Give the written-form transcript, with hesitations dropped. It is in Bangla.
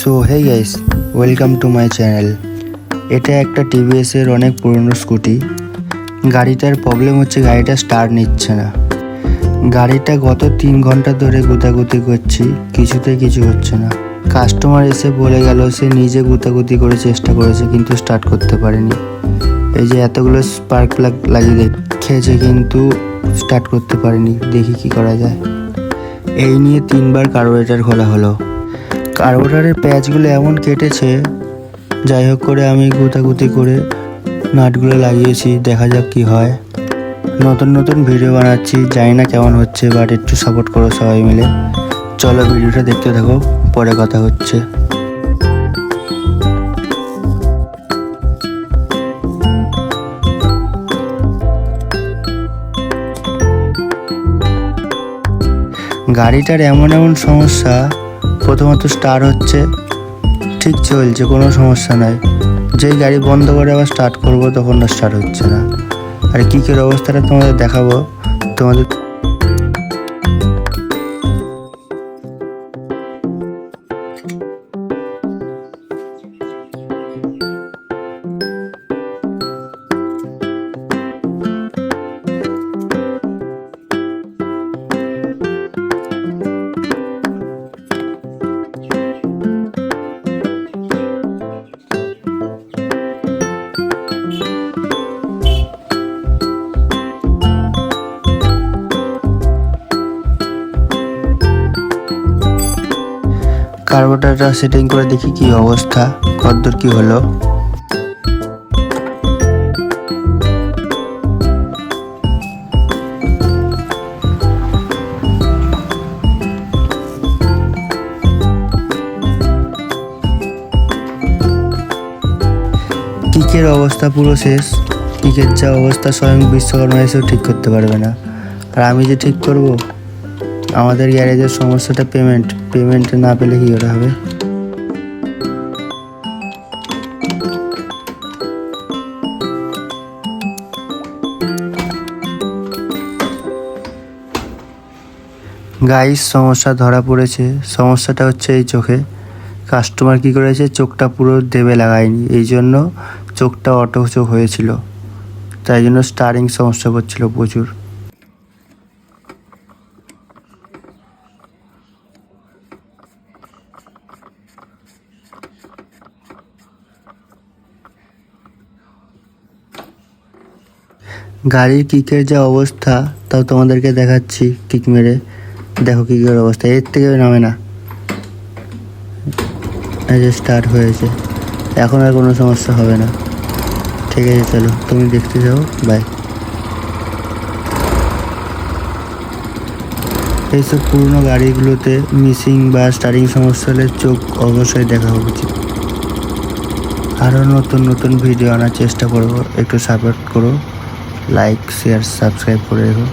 So hey guys, welcome to my channel. এটা একটা টিভিএস এর অনেক পুরনো স্কুটি। গাড়িটার প্রবলেম হচ্ছে গাড়িটা স্টার্ট নিচ্ছে না। গাড়িটা গত 3 ঘন্টা ধরে গুতাগুতি করছি, কিছুতেই কিছু হচ্ছে না। কাস্টমার এসে বলে গেল সে নিজে গুতাগুতি করে চেষ্টা করেছে কিন্তু স্টার্ট করতে পারেনি। এই যে এতগুলো স্পার্ক প্লাগ লাগিয়ে দেখেছে কিন্তু স্টার্ট করতে পারেনি। দেখি কি করা যায়। এই নিয়ে 3বার কার্বোরেটর খোলা হলো। কার্বোরেটরের প্যাচগুলো এমন কেটেছে, যাই হোক করে আমি গুতাগুতি করে নাটগুলো লাগিয়েছি। দেখা যাক কি হয়। নতুন নতুন ভিডিও বানাচ্ছি, জানি না কেমন হচ্ছে, বাট একটু সাপোর্ট করো সবাই মিলে। চলো ভিডিওটা দেখতে থাকো, পরে কথা হচ্ছে। গাড়িটার এমন সমস্যা, প্রথমত স্টার্ট হচ্ছে, ঠিক চলছে, কোনো সমস্যা নাই। যেই গাড়ি বন্ধ করে আবার স্টার্ট করবো তখন স্টার্ট হচ্ছে না। আর কিকের অবস্থাটা তোমাদের দেখাবো। তোমাদের কার্বোরেটরটা সেটিং করে দেখি কি অবস্থা, কতদূর কি হলো। কিকের অবস্থা পুরো শেষ। কিকের যা অবস্থা স্বয়ং বিশ্বকর্মা এসেও ঠিক করতে পারবে না। আর আমি যে ঠিক করব, আমাদের গ্যারেজের সমস্যাটা পেমেন্ট না পেলে কি করে হবে। গাইস, সমস্যা ধরা পড়েছে। সমস্যাটা হচ্ছে এই চোখে। কাস্টমার কি করেছে, চোখটা পুরো দেবে লাগায়নি, এই জন্য চোখটা অটো চোখ হয়েছিল। তাই জন্য স্টারিং সমস্যা করছিল প্রচুর। গাড়ির কিকের যা অবস্থা তাও তোমাদেরকে দেখাচ্ছি। কিক মেরে দেখো কিকের অবস্থা, এর থেকে নামে না। এই যে স্টার্ট হয়েছে, এখন আর কোনো সমস্যা হবে না। ঠিক আছে, চলো তুমি দেখতে যাও, বাই। এইসব পুরনো গাড়িগুলোতে মিসিং বা স্টারিং সমস্যা হলে চোখ অবশ্যই দেখা উচিত। আরও নতুন নতুন ভিডিও আনার চেষ্টা করবো, একটু সাপোর্ট করো। লাইক, শেয়ার, সাবস্ক্রাইব করে রেখো।